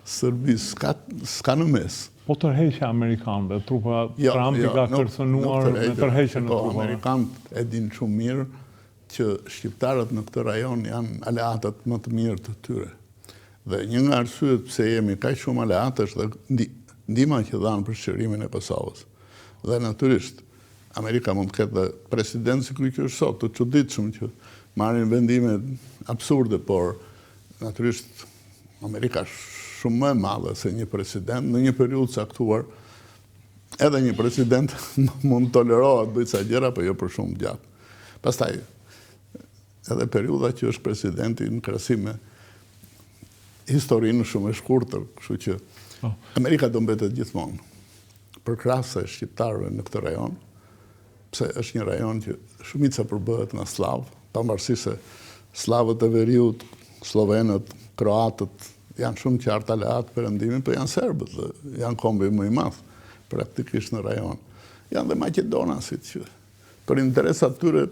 Serbisë, s'ka në mes. Po tërheqja amerikanëve, trupa Trump i ka kërcënuar me tërheqjen e trupave. Amerikanët e dinë shumë mirë që shqiptarët në këtë rajon janë aleatët më të mirë të tyre. Dhe një nga arsyet pse jemi kaq shumë aleatë është dhe ndihma që dhanë për shërimin e Kosovës. Dhe natyrisht Amerika mund të ketë dhe president si ky që është sot, të çuditshëm që marrin vendime absurde, por natyrisht Amerika shumë më e madhe se një president në një periudhë caktuar. Edhe një president mund tolerohet bëjë ca gjëra, por jo për shumë gjatë. Pastaj edhe periudha që është presidenti në krahasim me historinë shumë e shkurtër, kështu që Amerika do mbetet gjithmonë përkrahase shqiptarëve në këtë rajon, pse është një rajon që shumica përbëhet nga slav, pavarësisht se slavët e veriut, slovenët, kroatët janë shumë qartë aleat perëndimin, por janë serbët dhe janë kombi më i madh praktikisht në rajon. Janë dhe maqedonasit që për interesat tyre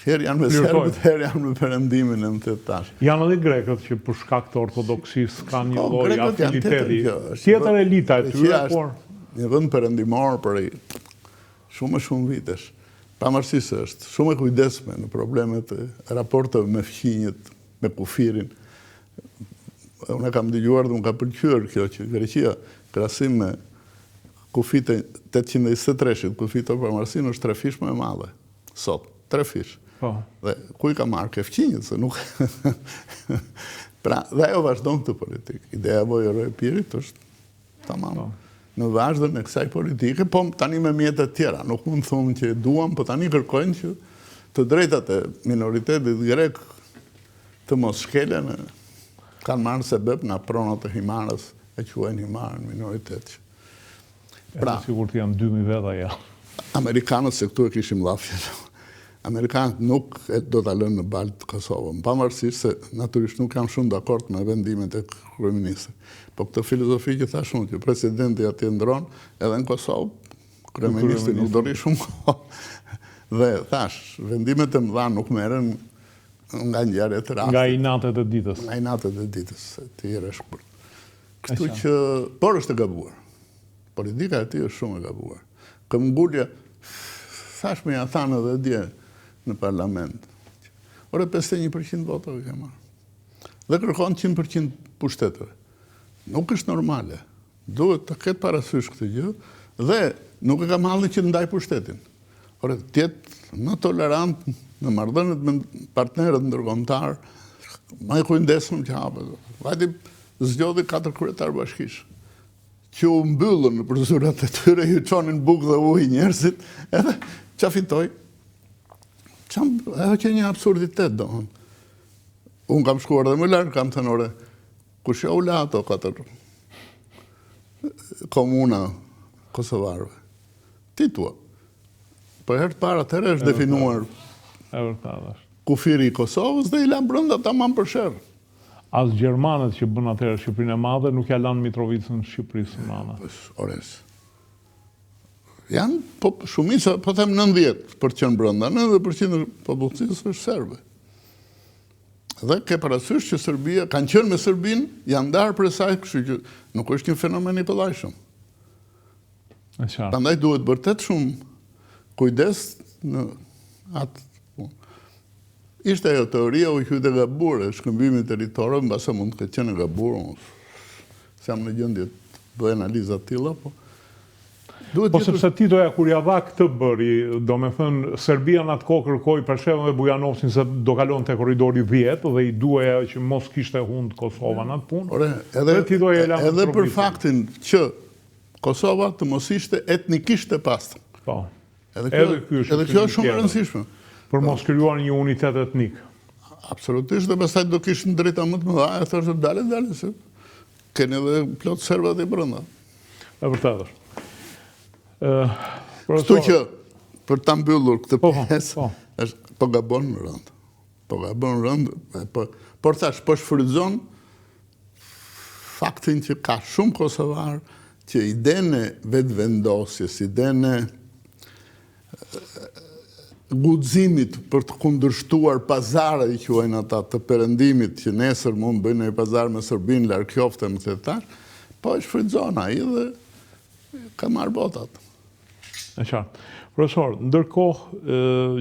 herë janë me serbët, herë janë me perëndimin e më tash. Janë edhe grekët që për shkak të ortodoksisë kanë një lloj afiniteti. Tjetër elita e tyre, por një vend perëndimor për shumë vitesh. Pavarësisht se është shumë e kujdesshme në problemet e raporteve me fqinjët, me kufirin. Unë kam dëgjuar dhe më ka pëlqyer kjo që Greqia krahasim me kufit e 823-shit, kufit e pavarësinë është 3 fish më e madhe. Sot 3 fish. Dhe ku i ka marrë ke fqinjët, se nuk... Pra, dhe ajo vazhdon këtë politikë. Ideja Vojëroj Pirit është tamam. Në vazhdën e kësaj politike, po tani me mjetet tjera. Nuk mund thumë që duam, po tani kërkojnë që të drejtat e minoritetit grek të mos shkelen, kanë marrë sebeb nga pronat e Himarës, e quajnë Himarën minoritet. Pra, sigur të janë 2000 veta ja. Amerikanët se këtu e kishim llafje. Amerikanët nuk do ta lënë në balë të Kosovën, pavarësisht se natyrisht nuk kanë shumë dakord me vendimet e kryeministit. Po këtë filozofi që thash unë, që presidenti atje ndron, edhe në Kosovë, kryeministi nuk do rri shumë kohë. Dhe thash, vendimet e mëdha nuk merren nga ngjarjet e rastit. Nga inatet e ditës. Nga inatet e ditës, të jere shkurt. Kështu që, por është e gabuar. Politika e tij është shumë e gabuar. Këmbgulja, thash me ja thanë edhe dje në parlament. Ore 51% votave ka marrë. Dhe kërkon 100% pushteteve. Nuk është normale. Duhet të ketë parasysh këtë gjë dhe nuk e ka mallin që ndaj pushtetin. Ore tjetë më tolerant në marrëdhëniet me partnerët ndërkombëtar, më i kujdesshëm që hapet. Vajti zgjodhi 4 kryetar bashkish që u mbyllën në zyrat e tyre, ju çonin bukë dhe ujë njerëzit, edhe ç'a fitoi. Ajo që një absurditet, dohon. Unë kam shkuar dhe më larg, kam thënë, ore, kush ja u la ato 4 komuna kosovarëve? Ti tua. Për herë të parë atëherë është definuar kufiri i Kosovës dhe i la brenda tamam për sherr. As gjermanët që bën atëherë Shqipërinë e Madhe nuk ja lanë Mitrovicën Shqipërisë së Madhe. Ores. Janë, shumica, po them 90% brenda, 90% e popullsisë është serbe. Dhe ke parasysh që Serbia, kanë qenë me Serbinë, janë ndarë për saj, kështu që nuk është një fenomen i pëllajshëm. Prandaj duhet vërtet shumë kujdes në atë punë. Ishte ajo teoria u hyrë e gabur, shkëmbimi territorëve, mbase mund të ketë qenë gabur, s'jam në gjendje të bëj analiza të tilla, po po sepse ti doja kur java këtë bëri, do me thënë, Serbia në atë kohë kërkoi për shembull dhe Bujanovsin se do kalon te korridori 10 dhe i duaja që mos kishte hund Kosova në atë punë. Edhe për faktin që Kosova të mos ishte etnikisht e pastër. Po. Edhe kjo është shumë e rëndësishme. Për mos krijuar një unitet etnik. Absolutisht, dhe pastaj do kishin drejta më të mëdha, e thoshte dale, se keni edhe plot serbat e brenda. E vërtetë është. Kështu që, për ta mbyllur këtë pjesë, po gabon në rënd. Po gabon në rënd, por thash, po shfrytëzon faktin që ka shumë kosovar që idenë vetëvendosjes, idenë guximit për të kundërshtuar pazare, i quajnë ata të perëndimit, që nesër mund bëjnë një pazar me Serbinë, larg qofte më të tash, po e shfrytëzon ai dhe ka marrë botat. E qartë. Profesor, ndërkohë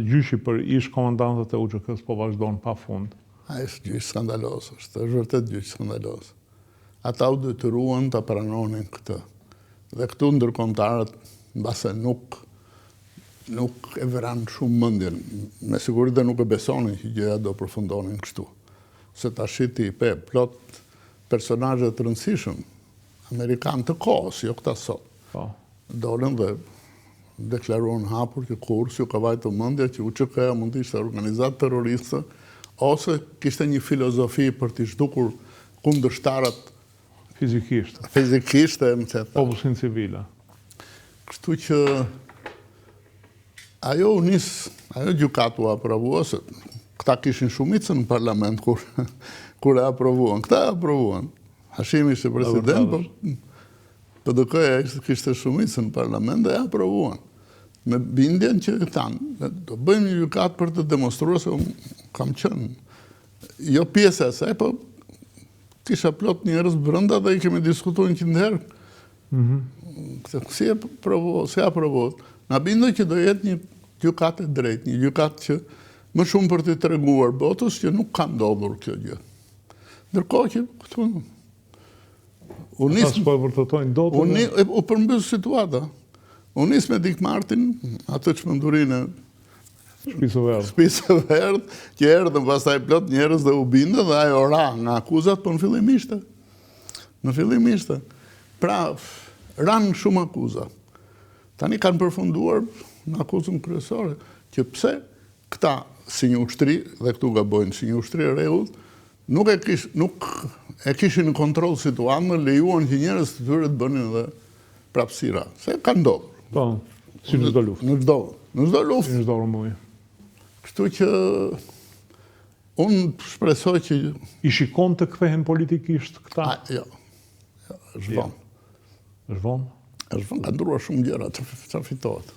gjyshi për ish komandantët e UÇK-s po vazhdon pa fund. A është gjysh skandalos, është vërtet gjysh skandalos. Ata u detyruan ta pranonin këtë. Dhe këtu ndërkombëtarët mbase nuk e vëran shumë mendjen. Me siguri dhe nuk e besonin që gjëja do përfundonin kështu. Se tash ti pe plot personazhe të rëndësishëm amerikan të kohës, jo këta sot. Dolën dhe deklaruan hapur që kurrë ju ka vajtur mendja që UÇK-ja mund të ishte organizatë terroriste ose kishte një filozofi për të zhdukur kundërshtarët fizikisht etc. Popullsinë civile. Kështu që ajo gjykatu aprovua se këta kishin shumicën në parlament kur e aprovuan. Këta e aprovuan. Hashimi ishte president, PDK-ja kishte shumicën në parlament dhe e aprovuan. Me bindjen që thanë, do bëjmë një gjykat për të demonstruar se kam qenë. Jo pjesë e asaj, po kisha plot njerëz brenda dhe i kemi diskutuar 100 herë. Si e aprovohet? Na bindoj që do jetë një gjykat e drejtë, një gjykat që më shumë për të treguar botës që nuk ka ndodhur kjo gjë. Ndërkohë që këtu u përmbys situata. U nis me Dick Martin, atë çmendurinë Spisë Verdh, që erdhën pastaj plot njerëz dhe u bindën dhe ajo ra nga akuzat, po në fillim ishte. Pra, ranë shumë akuza. Tani kanë përfunduar në akuzën kryesore, që pse këta si një ushtri, dhe këtu gabojnë si një ushtri e rregullt, nuk e kishin në kontroll situatën, lejuan që njerëz të tyre të bënin edhe prapësira. Se ka ndodhur. Po, si në çdo luftë. Në çdo luftë. Si në çdo rëmujë. Kështu që unë shpresoj që i shikon të kthehen politikisht këta. Jo. Është vonë. Është vonë? Është vonë, ka ndruar shumë gjëra që fitohet.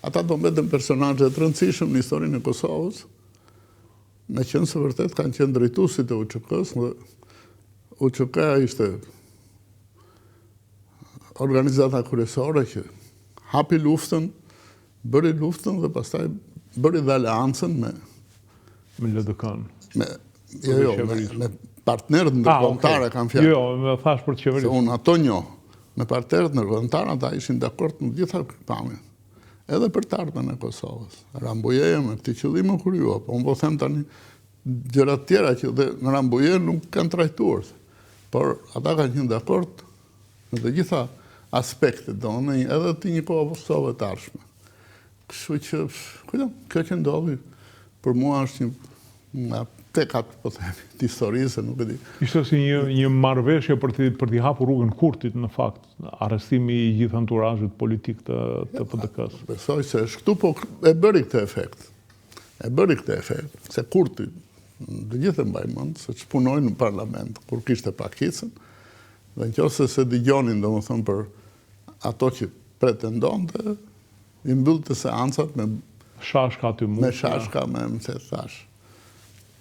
Ata do mbeten personazhe të rëndësishëm në historinë e Kosovës. Me qenë se vërtet kanë qenë drejtuesit e UÇK-s, dhe UÇK-ja ishte organizata kryesore që hapi luftën, bëri luftën dhe pastaj bëri dhe aleancën me LDK-n. Me partnerët ndërkombëtarë kanë fjalë. Jo, më thash për qeverisë. Se unë ato njoh. Me partnerët ndërkombëtarë ata ishin dakord në gjitha pamjen. Edhe për të ardhmen e Kosovës. Rambujeja me këtë qëllim u kryu, po unë po them tani gjëra të tjera që dhe në Rambuje nuk kanë trajtuar. Por ata kanë qenë dakord në të gjitha aspektet, edhe të një Kosovë të ardhshme. Kështu që, kjo që ndodhi, për mua është një tekat, po themi, të historisë, nuk e di. Ishte si një marrëveshje për t'i hapur rrugën Kurtit, në fakt, arrestimi i gjithë anturazhit politik të PDK-s. Besoj se është këtu, po e bëri këtë efekt. Se Kurti, dhe gjithë mbaj mend, se që punojnë në parlament, kur kishte pakicën, dhe në qoftë se dëgjonin, domethënë për ato që pretendonte, I mbyll të seancat me Shashka aty mund. me shashka, me se thash.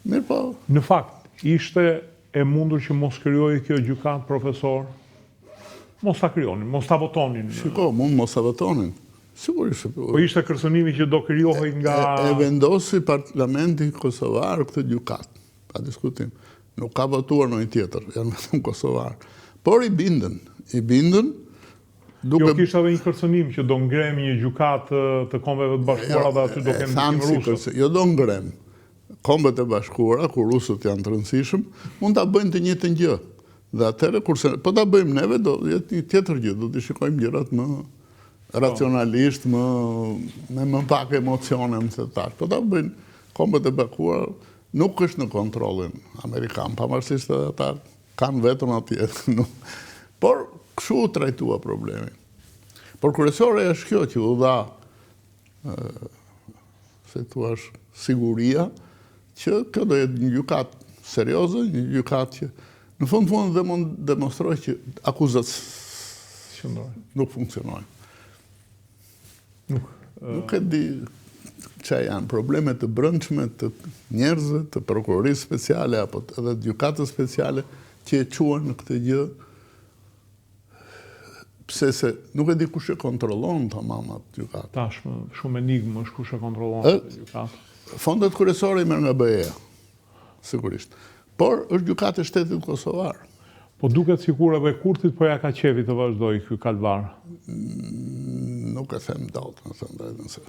Mirë po, Në fakt, ishte e mundur që mos krijojë kjo gjykat, profesor? Mos ta krijonin, mos ta votonin. shiko, mund mos ta votonin. Sigurisht. Po ishte kërcënimi që do krijohej nga... E vendosi parlamenti kosovar këtë gjykat, pa diskutim. Nuk ka votuar ndonjë tjetër, janë vetëm kosovar. Por i bindën duke... Jo, kishte edhe një kërcënim që do ngrem një gjykat të Kombeve të Bashkuara dhe aty do kenë ndihmë rusë. Jo do ngrem. Kombet e Bashkuara, kur rusët janë të rëndësishëm, mund ta bëjnë të njëjtën gjë. Dhe atëherë kurse po ta bëjmë neve do jetë një tjetër gjë, do të shikojmë gjërat më racionalisht, me më pak emocione, më se tash. Po ta bëjnë Kombet e Bashkuara, nuk është në kontrollin amerikan, pavarësisht se ata kanë vetëm atje. Por kështu u trajtua problemi. Por kryesore është kjo që u dha, se thua, siguria që kjo do jetë një gjykat serioze, një gjykat që në fund dhe mund demonstroj që akuzat nuk funksionojnë. Nuk e di që janë probleme të brendshme të njerëzve, të prokurorisë speciale apo edhe të gjykatës speciale që e quajnë në këtë gjë. Pse se nuk e di kush e kontrollon tamam atë gjykat. Tashmë shumë enigmë është kush e kontrollon atë gjykat. Fondet kryesore i merr nga BE-ja, sigurisht. Por është gjykat e shtetit kosovar. Po duket sikur edhe Kurtit po ja ka qefi të vazhdoj ky kalvar. Nuk e them dot, më thënë drejtën se.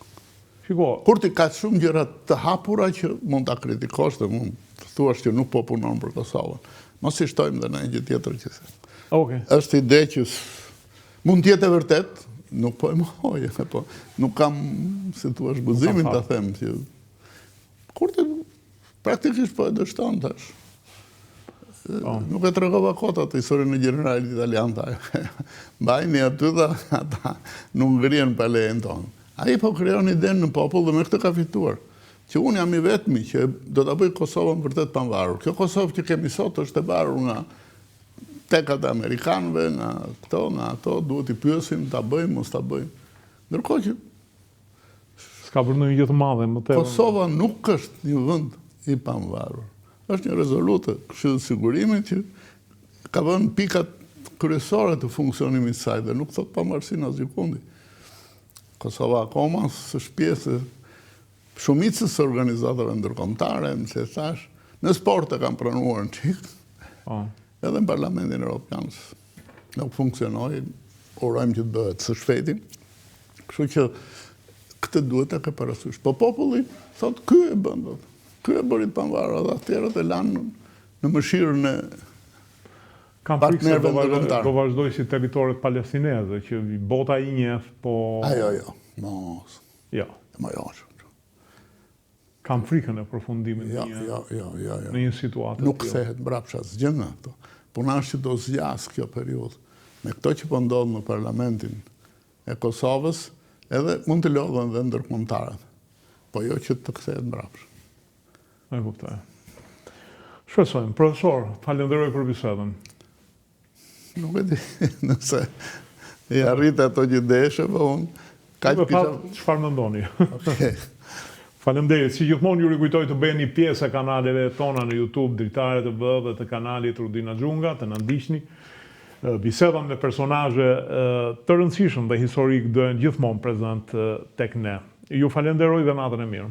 Shiko, Kurti ka shumë gjëra të hapura që mund ta kritikosh dhe mund të thuash që nuk po punon për Kosovën. Mos i shtojmë dhe në një gjë tjetër që se. okay. Është ide që mund t'jetë e vërtet, nuk po e mohoj, po nuk kam, si thua, guximin ta them që Kurti praktikisht po e dështon tash. Nuk e tregova kot atë historinë e generalit italian ta. Mbajni aty dhe ata nuk ngrihen pa lejen tonë. Ai po krijon idenë në popull dhe me këtë ka fituar. Që unë jam i vetmi që do ta bëj Kosovën vërtet pavarur. Kjo Kosovë që kemi sot është e varur nga tekat e amerikanëve, nga këto, nga ato, duhet i pyesim, ta bëjmë, mos ta bëjmë. Ndërkohë që s'ka bërë ndonjë gjë të madhe më tepër. Kosova nuk është një vend i pavarur. Është një rezolutë Këshillit të Sigurimit që ka vënë pikat kryesore të funksionimit të saj dhe nuk thot pavarësinë asgjë kundi. Kosova akoma është pjesë e shumicës së organizatave ndërkombëtare, më se thash, në sport e kanë pranuar në çik. Edhe në Parlamentin Evropian nuk funksionoi, urojmë që të bëhet së shpejti. Kështu që këtë duhet të ke parasysh. Po populli thot ky e bën dot. Ky e bëri të pavarur, dhe atëherët e lanë në mëshirën e partnerëve ndërkombëtar. Do vazhdoj si territoret palestineze që bota i njeh, po jo. Mos. Jo. Jo. Kam frikën e përfundimit Jo. në një situatë. Nuk kthehet mbrapsht asgjë nga këto. Puna është që do zgjas kjo periudhë. Me këto që po ndodh në parlamentin e Kosovës, edhe mund të lodhen dhe ndërkombëtarët. Po jo që të kthehet mbrapsht. E kuptoj. Shpresojmë. Profesor, falenderoj për bisedën. Nuk e di nëse i arrit ato që deshe, po unë çfarë mendoni? Faleminderit. Si gjithmonë ju rikujtoj të bëheni pjesë e kanaleve tona në YouTube, Dritare TV dhe të kanalit Rudina Xhunga, të na ndiqni. Biseda me personazhe të rëndësishëm dhe historik do jenë gjithmonë prezant tek ne. Ju falenderoj dhe natën e mirë.